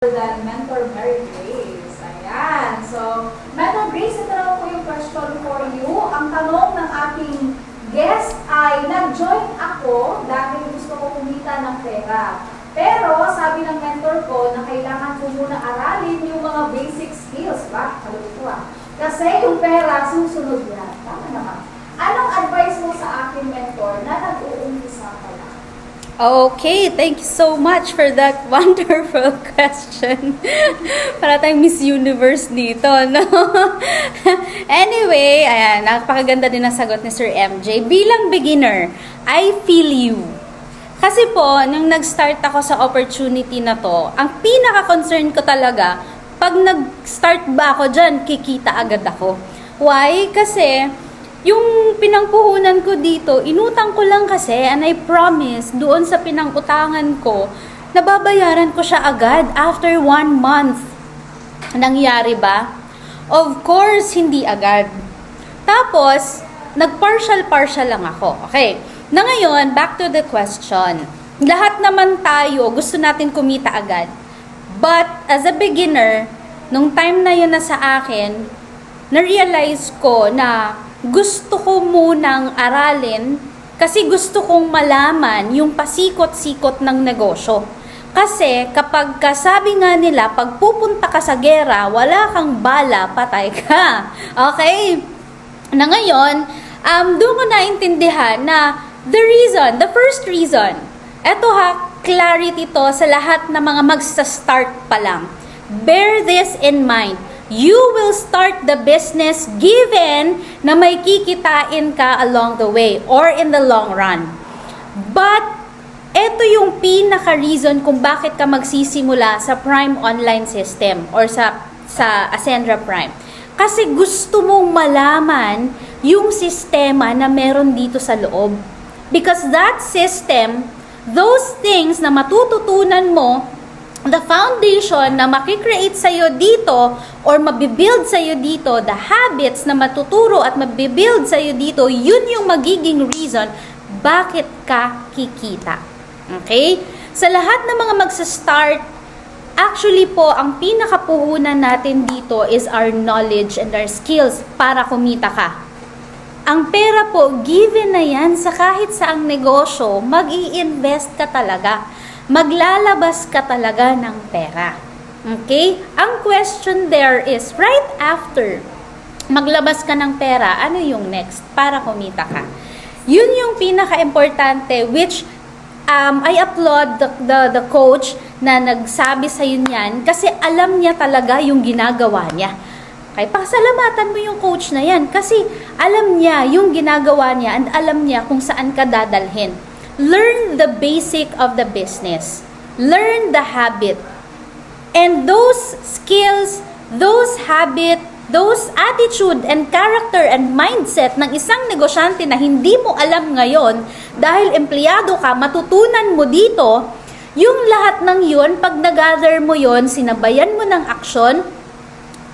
than Mentor Mary Grace. Ayan. So, Mentor Grace, ito na po yung question for you. Ang tanong ng ating guest ay, nag-join ako dahil gusto ko kumita ng pera. Pero, sabi ng mentor ko na kailangan ko muna aralin yung mga basic skills. Ba? Kalito ah. Kasi yung pera, susunod yan. Tama naman. Anong advice mo sa aking mentor na nag-uumpisa pa lang? Okay, thank you so much for that wonderful question. Para tayong Miss Universe dito, no? Anyway, ayan, napakaganda din ang sagot ni Sir MJ. Bilang beginner, I feel you. Kasi po, nung nag-start ako sa opportunity na to, ang pinaka-concern ko talaga, pag nag-start ba ako dyan, kikita agad ako. Why? Kasi, yung pinangpuhunan ko dito, inutang ko lang kasi, and I promise, doon sa pinangutangan ko, nababayaran ko siya agad after 1 month. Nangyari ba? Of course, hindi agad. Tapos, nag-partial lang ako. Okay. Na ngayon, back to the question. Lahat naman tayo, gusto natin kumita agad. But, as a beginner, nung time na yun na sa akin, na-realize ko na gusto ko munang aralin kasi gusto kong malaman yung pasikot-sikot ng negosyo. Kasi kapag sabi nga nila, pag pupunta ka sa gera, wala kang bala, patay ka. Okay? Na ngayon, doon ko naintindihan na the first reason, eto ha, clarity to sa lahat ng mga magsa-start pa lang. Bear this in mind. You will start the business given na may kikitain ka along the way or in the long run. But, ito yung pinaka-reason kung bakit ka magsisimula sa Prime Online System or sa Ascendra Prime. Kasi gusto mong malaman yung sistema na meron dito sa loob. Because that system, those things na matututunan mo, the foundation na makikreate sa'yo dito or mabibuild sa'yo dito, the habits na matuturo at mabibuild sa'yo dito, yun yung magiging reason bakit ka kikita. Okay? Sa lahat ng mga magsa-start, actually po, ang pinakapuhunan natin dito is our knowledge and our skills para kumita ka. Ang pera po, given na yan sa kahit saang negosyo, mag-i-invest ka talaga. Maglalabas ka talaga ng pera. Okay? Ang question there is, right after maglabas ka ng pera, ano yung next para kumita ka? Yun yung pinaka-importante, which I applaud the coach na nagsabi sa yun yan kasi alam niya talaga yung ginagawa niya. Okay, pasalamatan mo yung coach na yan kasi alam niya yung ginagawa niya and alam niya kung saan ka dadalhin. Learn the basic of the business. Learn the habit. And those skills, those habit, those attitude and character and mindset ng isang negosyante na hindi mo alam ngayon dahil empleyado ka, matutunan mo dito, yung lahat ng yun, pag nag-gather mo yun, sinabayan mo ng aksyon,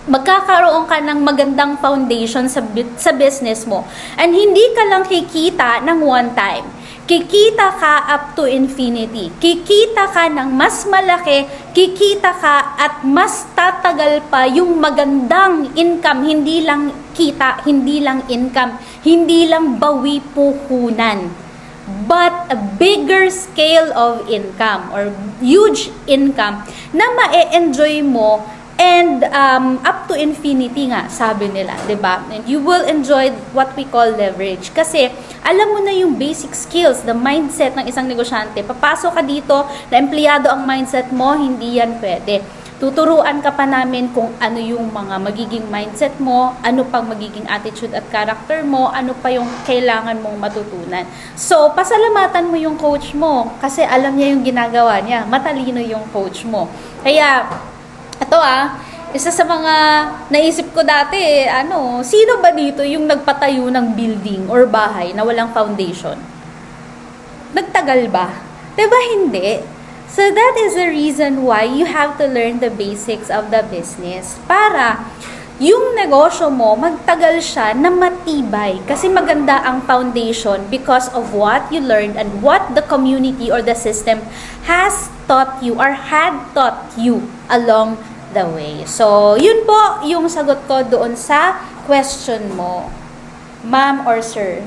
magkakaroon ka ng magandang foundation sa business mo. And hindi ka lang kikita ng one time. Kikita ka up to infinity. Kikita ka ng mas malaki, kikita ka at mas tatagal pa yung magandang income, hindi lang kita, hindi lang income, hindi lang bawi puhunan, but a bigger scale of income or huge income na ma-enjoy mo and up to infinity nga, sabi nila, 'di ba? And you will enjoy what we call leverage. Kasi alam mo na yung basic skills, the mindset ng isang negosyante. Papasok ka dito, na empleyado ang mindset mo, hindi yan pwede. Tuturuan ka pa namin kung ano yung mga magiging mindset mo, ano pang magiging attitude at character mo, ano pa yung kailangan mong matutunan. So, pasalamatan mo yung coach mo kasi alam niya yung ginagawa niya. Matalino yung coach mo. Kaya, ito isa sa mga naisip ko dati, sino ba dito yung nagpatayo ng building or bahay na walang foundation? Nagtagal ba? Diba hindi? So that is the reason why you have to learn the basics of the business para yung negosyo mo, magtagal siya na matibay. Kasi maganda ang foundation because of what you learned and what the community or the system has taught you or had taught you along the way. So, yun po yung sagot ko doon sa question mo, ma'am or sir.